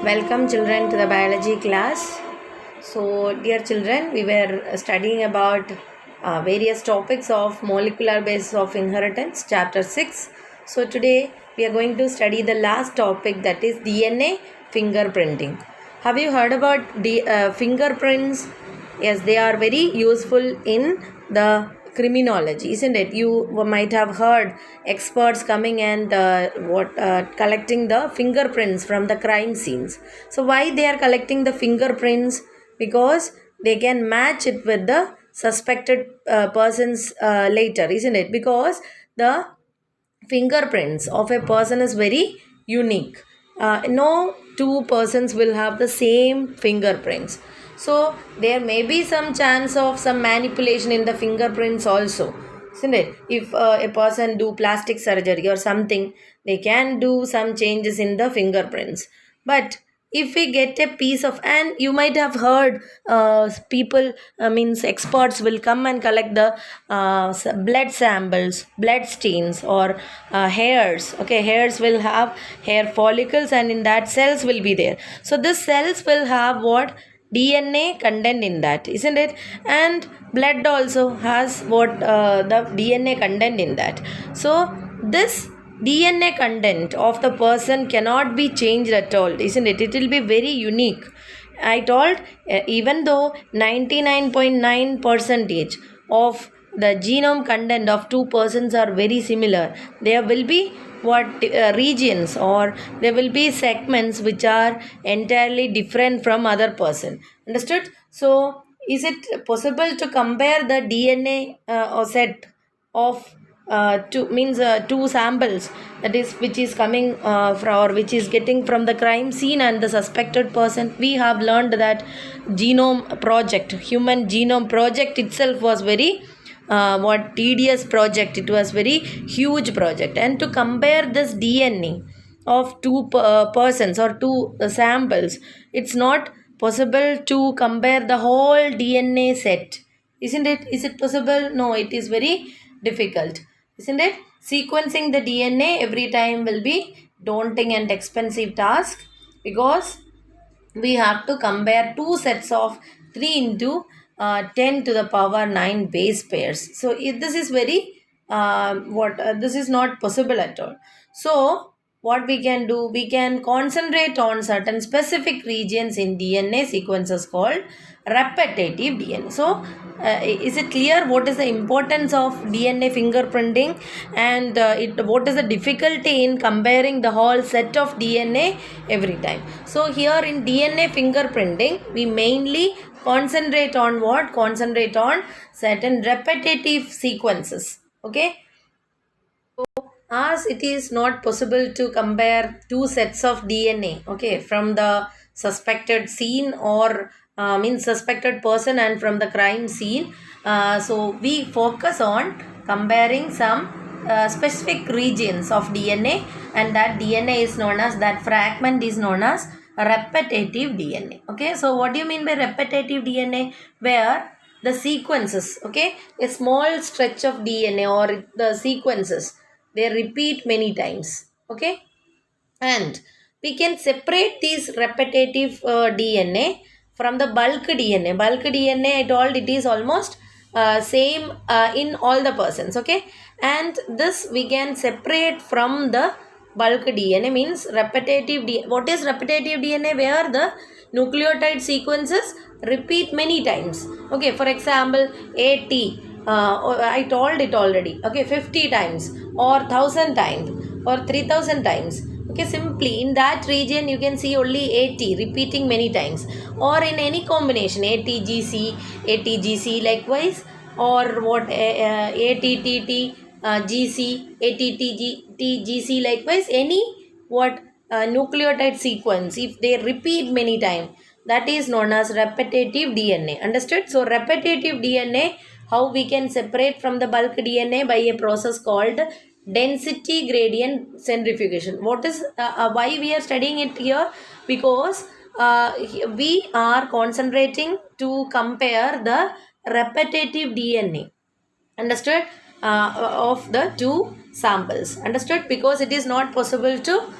Welcome children to the biology class. So dear children, we were studying about various topics of molecular basis of inheritance, chapter 6. So today we are going to study the last topic, that is DNA fingerprinting. Have you heard about the fingerprints? Yes, they are very useful in the criminology, isn't it? You might have heard experts coming and collecting the fingerprints from the crime scenes. So why they are collecting the fingerprints? Because they can match it with the suspected persons later, isn't it? Because the fingerprints of a person is very unique. No two persons will have the same fingerprints, so there may be some chance of some manipulation in the fingerprints also, isn't it? If a person do plastic surgery or something, they can do some changes in the fingerprints. But if we get a piece of, and you might have heard people, means experts will come and collect the blood samples, blood stains, or hairs. Okay, hairs will have hair follicles, and in that cells will be there. So this cells will have what? DNA content in that, isn't it? And blood also has what? The DNA content in that. So this DNA content of the person cannot be changed at all, isn't it? It will be very unique. I told, even though 99.9 percentage of the genome content of two persons are very similar, there will be what regions, or there will be segments which are entirely different from other person. Understood? So is it possible to compare the DNA or set of two samples, that is which is coming from, or which is getting from the crime scene and the suspected person? We have learned that human genome project itself was very what tedious project. It was very huge project, and to compare this DNA of two persons or two samples, it's not possible to compare the whole DNA set, isn't it? Is it possible? No, it is very difficult, isn't it? Sequencing the DNA every time will be daunting and expensive task, because we have to compare two sets of 3 into 10 to the power 9 base pairs. So this is very this is not possible at all. So what we can do, we can concentrate on certain specific regions in DNA sequences called repetitive DNA. So is it clear what is the importance of DNA fingerprinting, and what is the difficulty in comparing the whole set of DNA every time? So here in DNA fingerprinting, we mainly concentrate on what? Concentrate on certain repetitive sequences. Okay, as it is not possible to compare two sets of DNA, okay, from the suspected scene, or means suspected person, and from the crime scene. So we focus on comparing some specific regions of DNA, and that DNA is known as, that fragment is known as repetitive DNA. Okay, so what do you mean by repetitive DNA? Where the sequences, okay, a small stretch of DNA or the sequences, they repeat many times. Okay, and we can separate these repetitive DNA from the bulk DNA. I told it is almost same in all the persons. Okay, and this we can separate from the bulk DNA, means repetitive DNA. What is repetitive DNA? Where the nucleotide sequences repeat many times. Okay, for example, AT, I told it already. Okay, 50 times or 1000 times or 3000 times. Okay, simply in that region you can see only AT repeating many times, or in any combination ATGC, ATGC likewise, or what ATTT, GC, ATTGC likewise, any what nucleotide sequence, if they repeat many times, that is known as repetitive DNA. Understood? So repetitive DNA, how we can separate from the bulk DNA? By a process called density gradient centrifugation. What is why we are studying it here? Because we are concentrating to compare the repetitive DNA, understood, of the two samples. Understood? Because it is not possible to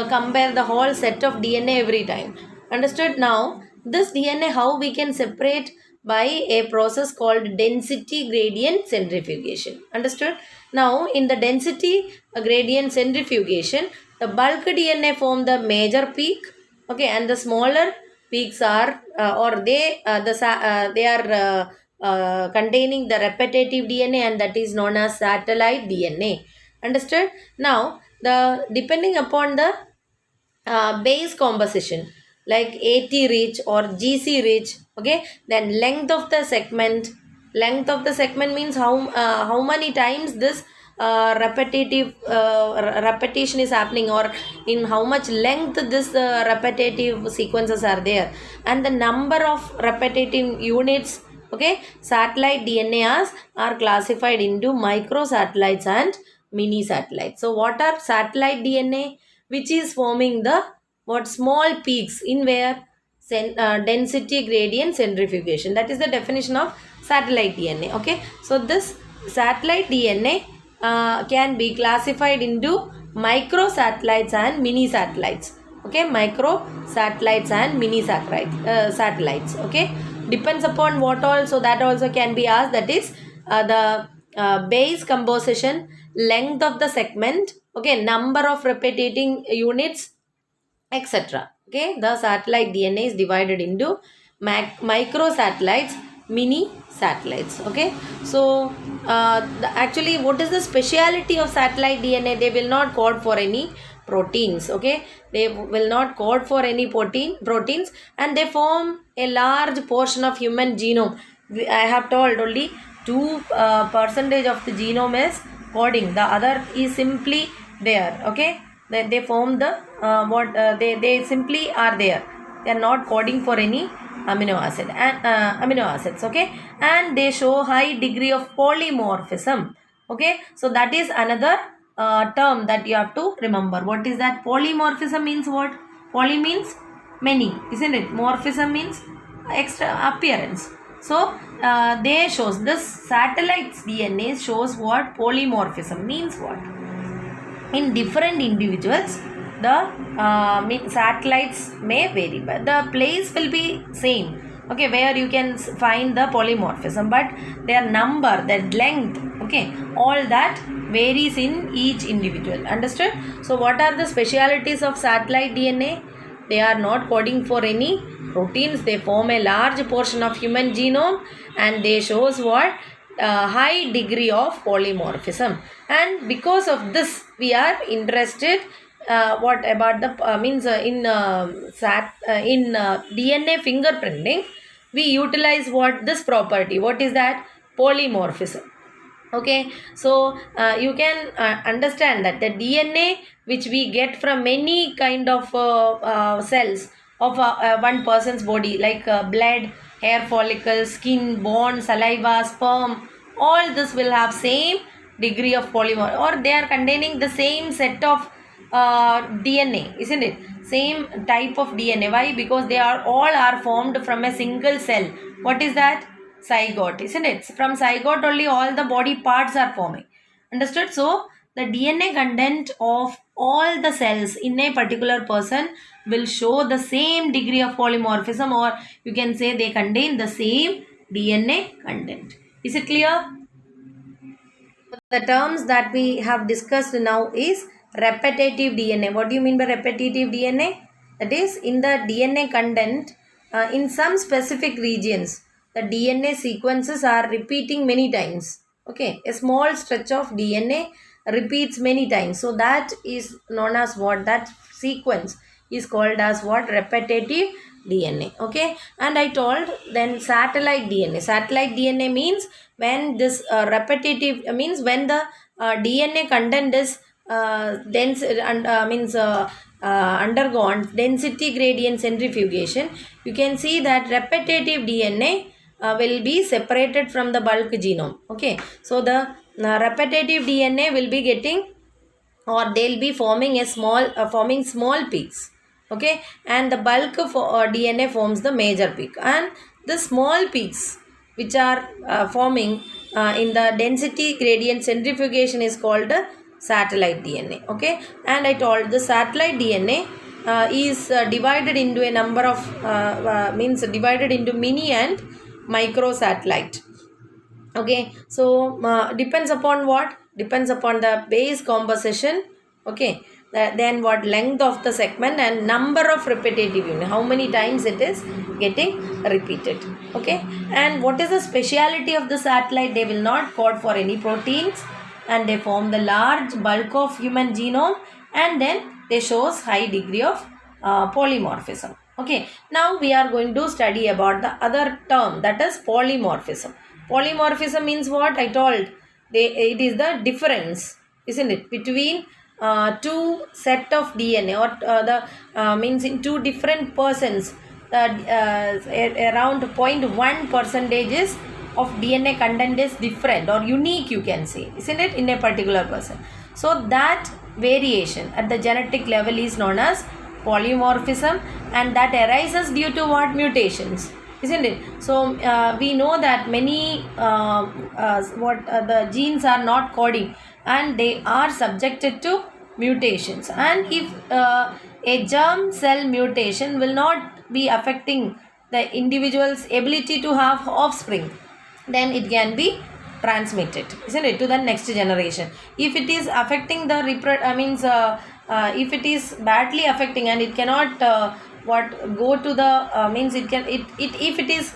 compare the whole set of DNA every time. Understood? Now, this DNA, how we can separate by a process called density gradient centrifugation. Understood? Now, in the density gradient centrifugation, the bulk DNA form the major peak, okay, and the smaller peaks are they are containing the repetitive DNA, and that is known as satellite DNA. Understood? Now, the depending upon the base composition like AT rich or GC rich, okay, then length of the segment means how many times this repetition is happening, or in how much length this repetitive sequences are there, and the number of repetitive units. Okay, satellite DNAs are classified into microsatellites and mini satellites. So what are satellite DNA? Which is forming the what small peaks in where density gradient centrifugation. That is the definition of satellite DNA. Okay, so this satellite DNA can be classified into microsatellites and mini satellites. Okay, micro satellites and mini satellites. Okay, depends upon what also, that also can be asked, that is the base composition, length of the segment, okay, number of repeating units, etc. Okay, the satellite DNA is divided into microsatellites, mini satellites. Okay, so actually, what is the speciality of satellite DNA? They will not code for any proteins. Okay, they will not code for any proteins, and they form a large portion of human genome. I have told only 2% of the genome is coding, the other is simply there. Okay, they form the they simply are there, they are not coding for any amino acids. Okay, and they show high degree of polymorphism. Okay, so that is another term that you have to remember. What is that? Polymorphism means what? Poly means many, isn't it? Morphism means extra appearance. So they shows this satellites DNA shows what? Polymorphism means what? In different individuals, the satellites may vary, but the place will be same. Okay, where you can find the polymorphism, but their number, their length, okay, all that varies in each individual. Understood? So what are the specialities of satellite DNA? They are not coding for any proteins. They form a large portion of human genome, and they shows what? High degree of polymorphism. And because of this, we are interested what about the in DNA fingerprinting, we utilize what? This property. What is that? Polymorphism. Okay, so you can understand that the DNA which we get from many kind of cells of one person's body, like blood, hair follicles, skin, bone, saliva, sperm, all this will have same degree of polymer, or they are containing the same set of DNA, isn't it? Same type of DNA. Why? Because they are all are formed from a single cell. What is that? Zygote, isn't it? From zygote only all the body parts are forming. Understood? So the DNA content of all the cells in a particular person will show the same degree of polymorphism, or you can say they contain the same DNA content. Is it clear? The terms that we have discussed now is repetitive DNA. What do you mean by repetitive DNA? That is, in the DNA content, in some specific regions, the DNA sequences are repeating many times. Okay, a small stretch of DNA repeats many times. So that is known as what? That sequence is called as what? Repetitive DNA. Okay, and I told then satellite DNA. Satellite DNA means when this repetitive means when the DNA content is dense and undergone density gradient centrifugation, you can see that repetitive DNA will be separated from the bulk genome. Okay, so the repetitive DNA will be getting, or they'll be forming a forming small peaks. Okay, and the bulk of DNA forms the major peak, and the small peaks which are forming in the density gradient centrifugation is called satellite DNA. Okay, and I told the satellite DNA is divided into a number of means divided into mini and micro satellite. Okay, so depends upon what? Depends upon the base composition. Okay, then what length of the segment and number of repetitive unit, how many times it is getting repeated. Okay, and what is the speciality of the satellite? They will not code for any proteins, and they form the large bulk of human genome, and then they shows high degree of polymorphism. Okay, now we are going to study about the other term, that is polymorphism. Polymorphism means what? I told it is the difference, isn't it, between two set of DNA, or the means in two different persons, around 0.1 percentages of DNA content is different or unique, you can say, isn't it, in a particular person. So that variation at the genetic level is known as polymorphism, and that arises due to what? Mutations, isn't it? So we know that many the genes are not coding, and they are subjected to mutations. And if a germ cell mutation will not be affecting the individual's ability to have offspring, then it can be transmitted, isn't it, to the next generation. If it is affecting the if it is badly affecting and it cannot go to the means it can it if it is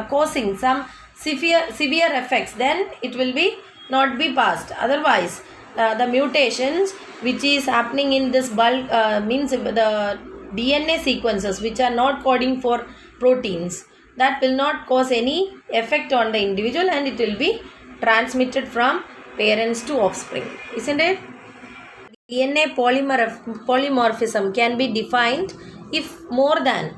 causing some severe effects, then it will be not be passed. Otherwise the mutations which is happening in this bulk means the DNA sequences which are not coding for proteins, that will not cause any effect on the individual, and it will be transmitted from parents to offspring, isn't it? DNA polymorphism can be defined if more than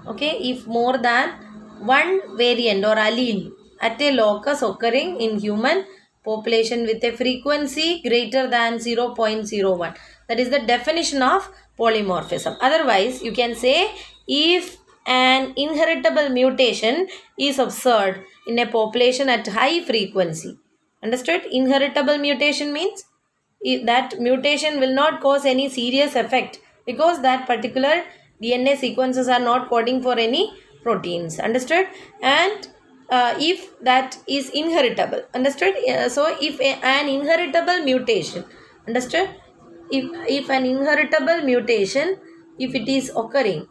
one variant or allele at a locus occurring in human population with a frequency greater than 0.01. That is the definition of polymorphism. Otherwise, you can say if an inheritable mutation is observed in a population at high frequency. Understood? Inheritable mutation means that mutation will not cause any serious effect because that particular DNA sequences are not coding for any proteins. Understood? And if that is inheritable. Understood? So if an inheritable mutation, understood, if an inheritable mutation, if it is occurring,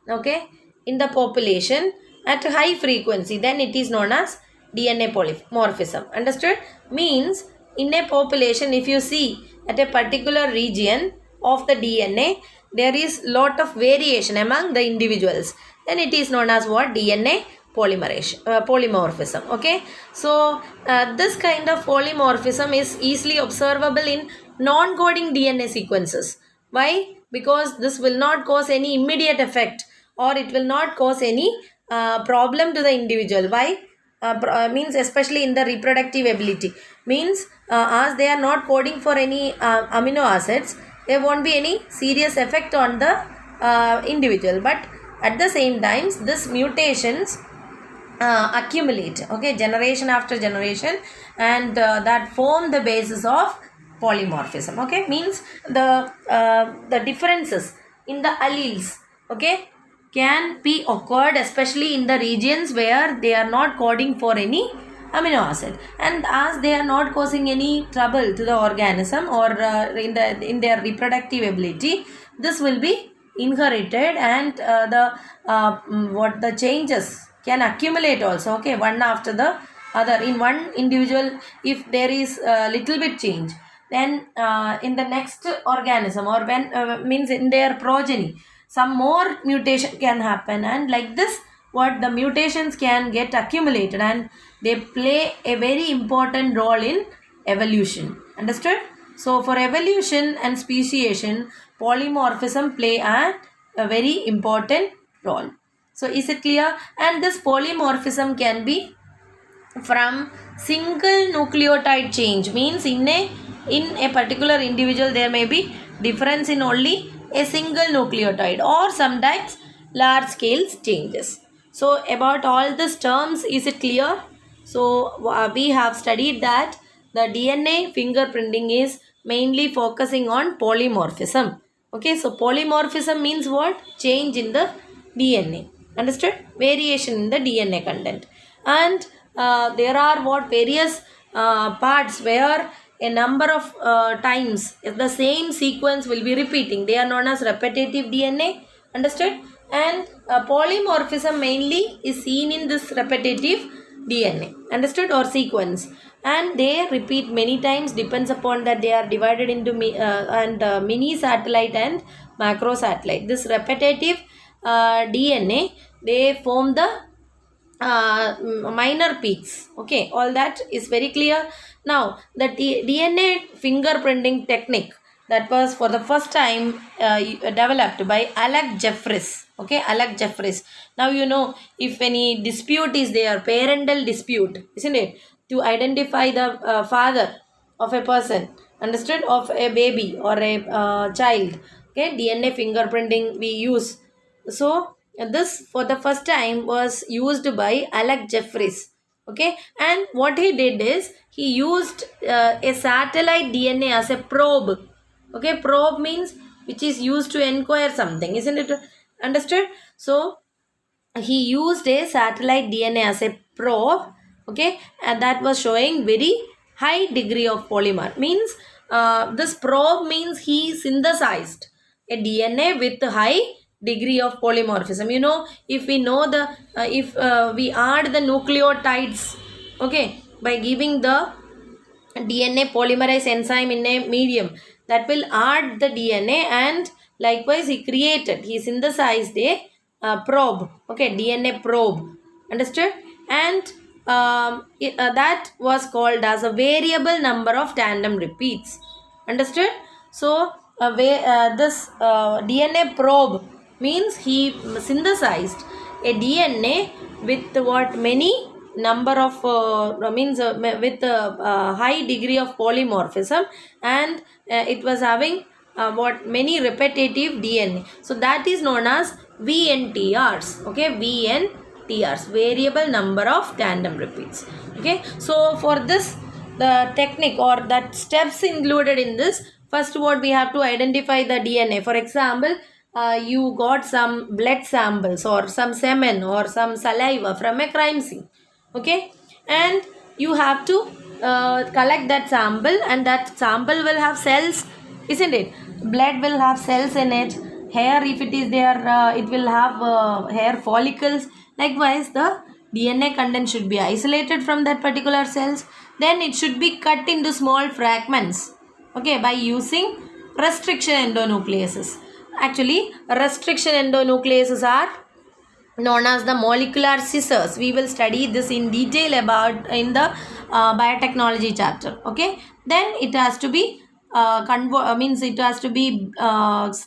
okay, in the population at high frequency, then it is known as DNA polymorphism. Understood? Means in a population, if you see at a particular region of the DNA, there is lot of variation among the individuals, then it is known as what? DNA polymorphism. Okay, so this kind of polymorphism is easily observable in non-coding DNA sequences. Why? Because this will not cause any immediate effect, or it will not cause any problem to the individual. Why? Means especially in the reproductive ability, means as they are not coding for any amino acids, there won't be any serious effect on the individual. But at the same times, this mutations accumulate, okay, generation after generation, and that form the basis of polymorphism. Okay, means the differences in the alleles, okay, can be occurred especially in the regions where they are not coding for any amino acid, and as they are not causing any trouble to the organism or in their reproductive ability, this will be inherited, and the changes can accumulate also, okay, one after the other in one individual. If there is a little bit change, then in the next organism, or when means in their progeny, some more mutation can happen, and like this what the mutations can get accumulated, and they play a very important role in evolution. Understood? So for evolution and speciation, polymorphism play a very important role. So is it clear? And this polymorphism can be from single nucleotide change, means in a particular individual there may be difference in only a single nucleotide, or sometimes large scale changes. So about all these terms, is it clear? So we have studied that the DNA fingerprinting is mainly focusing on polymorphism. Okay, so polymorphism means what? Change in the DNA. Understood? Variation in the DNA content. And there are what? Various parts where a number of times the same sequence will be repeating. They are known as repetitive DNA. Understood? And polymorphism mainly is seen in this repetitive DNA. Understood? Or sequence. And they repeat many times, depends upon that they are divided into mini satellite and macro satellite. This repetitive DNA, they form the minor peaks. Okay, all that is very clear. Now the DNA fingerprinting technique, that was for the first time developed by Alec Jeffries. Okay, Alec Jeffries. Now you know, if any dispute is there, parental dispute, isn't it, to identify the father of a person, understood, of a baby or a child. Okay, DNA fingerprinting we use. So this for the first time was used by Alec Jeffries. Okay, and what he did is he used a satellite DNA as a probe. Okay, probe means which is used to inquire something, isn't it? Understood? So he used a satellite DNA as a probe. Okay, and that was showing very high degree of polymer. Means this probe means he synthesized a DNA with high degree of polymorphism. You know, if we know the if we add the nucleotides, okay, by giving the DNA polymerase enzyme in a medium, that will add the DNA, and likewise he synthesized a probe. Okay, DNA probe. Understood? And that was called as a variable number of tandem repeats. Understood? So this DNA probe means he synthesized a DNA with what? Many number of with a high degree of polymorphism, and it was having what? Many repetitive DNA. So that is known as VNTRs. Okay, VNTRs, variable number of tandem repeats. Okay, so for this, the technique or that steps included in this, first what we have to identify the DNA. For example, you got some blood samples or some semen or some saliva from a crime scene. Okay, and you have to collect that sample, and that sample will have cells, isn't it? Blood will have cells in it. Hair, if it is there, it will have hair follicles. Likewise, the DNA content should be isolated from that particular cells. Then it should be cut into small fragments, okay, by using restriction endonucleases. Actually, restriction endonucleases are known as the molecular scissors. We will study this in detail about in the biotechnology chapter. Okay, then it has to be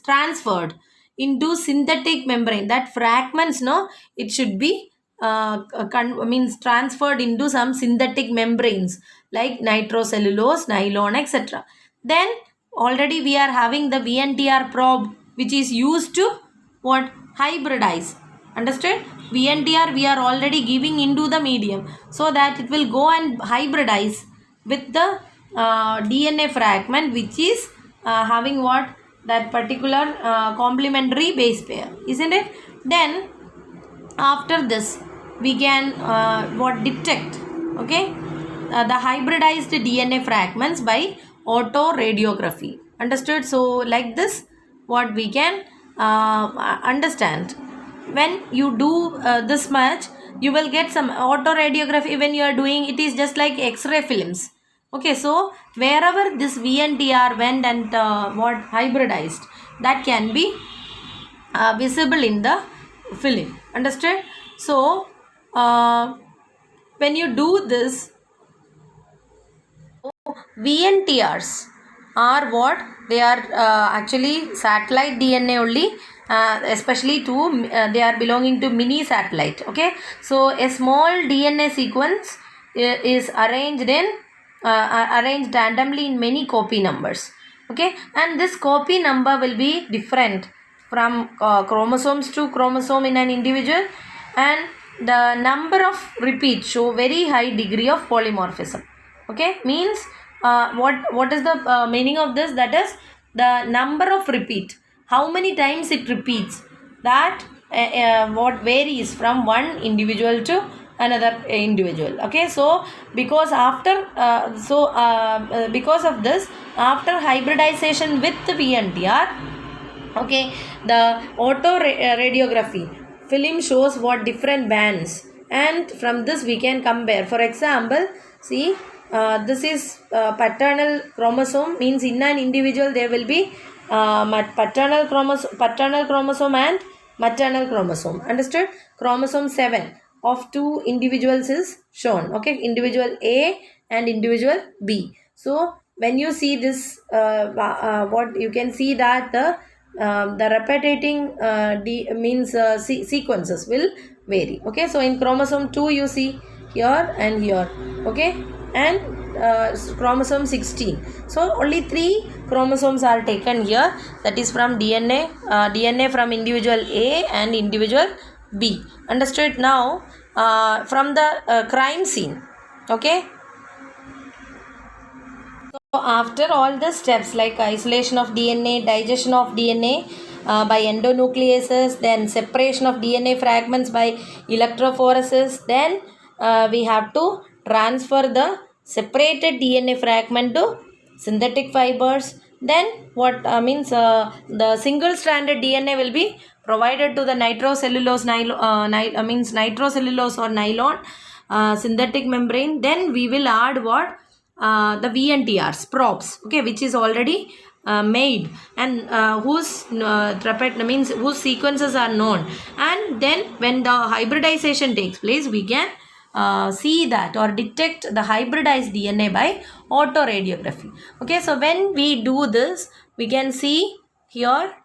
transferred into synthetic membrane. That fragments, no, it should be transferred into some synthetic membranes like nitrocellulose, nylon, etc. Then already we are having the VNTR probe, which is used to what? Hybridize. Understood? VNTR we are already giving into the medium, so that it will go and hybridize with the DNA fragment, which is having what? That particular complementary base pair, isn't it? Then after this we can what? Detect, okay, the hybridized DNA fragments by autoradiography. Understood? So like this, what we can understand, when you do this much, you will get some autoradiography. When you are doing it, is just like X-ray films. Okay, so wherever this VNTR went and what? Hybridized, that can be visible in the film. Understood? So when you do this, VNTRs are what? They are actually satellite DNA only, especially to they are belonging to mini satellite. Okay, so a small DNA sequence is arranged randomly in many copy numbers. Okay, and this copy number will be different from chromosomes to chromosome in an individual, and the number of repeats show very high degree of polymorphism. Okay, means what is the meaning of this? That is the number of repeat, how many times it repeats, that what varies from one individual to another individual. Okay, so because after because of this, after hybridization with the VNTR, okay, the radiography film shows what different bands, and from this we can compare. For example, see, this is paternal chromosome, means in an individual there will be paternal chromosome and maternal chromosome. Understood? Chromosome 7 of two individuals is shown. Okay, individual A and individual B. So when you see this, what you can see that the repeating means sequences will vary. Okay, so in chromosome 2 you see here and here. Okay, and chromosome 16. So only 3 chromosomes are taken here, that is from DNA from individual A and individual B. Understood? Now from the crime scene. Okay, so after all the steps like isolation of DNA, digestion of DNA by endonucleases, then separation of DNA fragments by electrophoresis, then we have to transfer the separated DNA fragment to synthetic fibers. Then what means the single stranded DNA will be provided to the nitrocellulose means nitrocellulose or nylon synthetic membrane. Then we will add what the VNTRs, props, okay, which is already made, and whose means whose sequences are known. And then when the hybridization takes place, we can see that or detect the hybridized DNA by autoradiography. Okay, so when we do this, we can see here.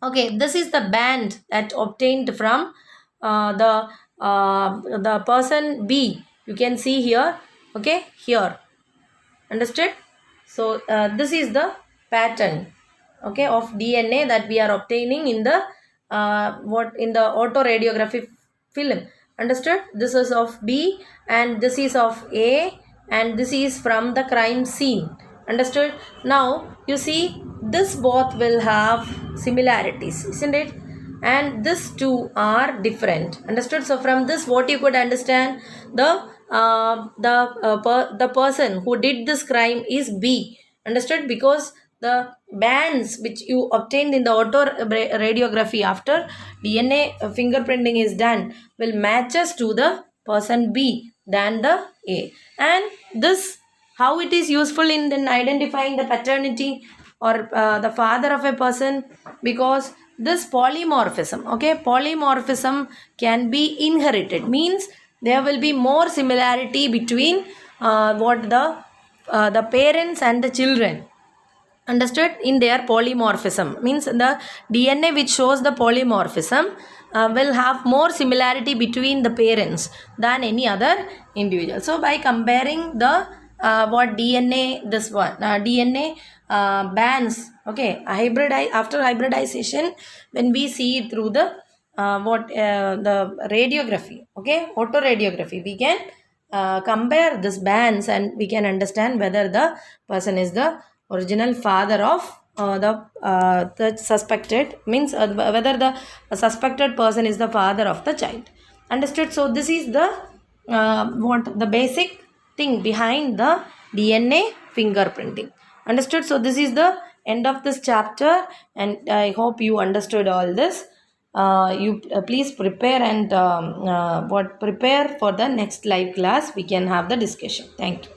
Okay, this is the band that obtained from the person B. You can see here. Okay, here. Understood? So this is the pattern, okay, of DNA that we are obtaining in the in the autoradiography film. Understood? This is of B and this is of A, and this is from the crime scene. Understood? Now you see this both will have similarities, isn't it? And these two are different. Understood? So from this what you could understand, the person who did this crime is B. Understood? Because the bands which you obtained in the auto radiography after DNA fingerprinting is done will matches to the person B than the A. And this, how it is useful in then identifying the paternity or the father of a person, because this polymorphism, okay, polymorphism can be inherited, means there will be more similarity between the parents and the children. Understood? In their polymorphism, means the DNA which shows the polymorphism will have more similarity between the parents than any other individual. So by comparing the DNA, this one DNA bands, okay, after hybridization, when we see it through the the radiography, okay, autoradiography, we can compare these bands and we can understand whether the person is the original father of the suspected, means whether the suspected person is the father of the child. Understood? So this is the the basic thing behind the DNA fingerprinting. Understood? So this is the end of this chapter, and I hope you understood all this. You please prepare and prepare for the next live class. We can have the discussion. Thank you.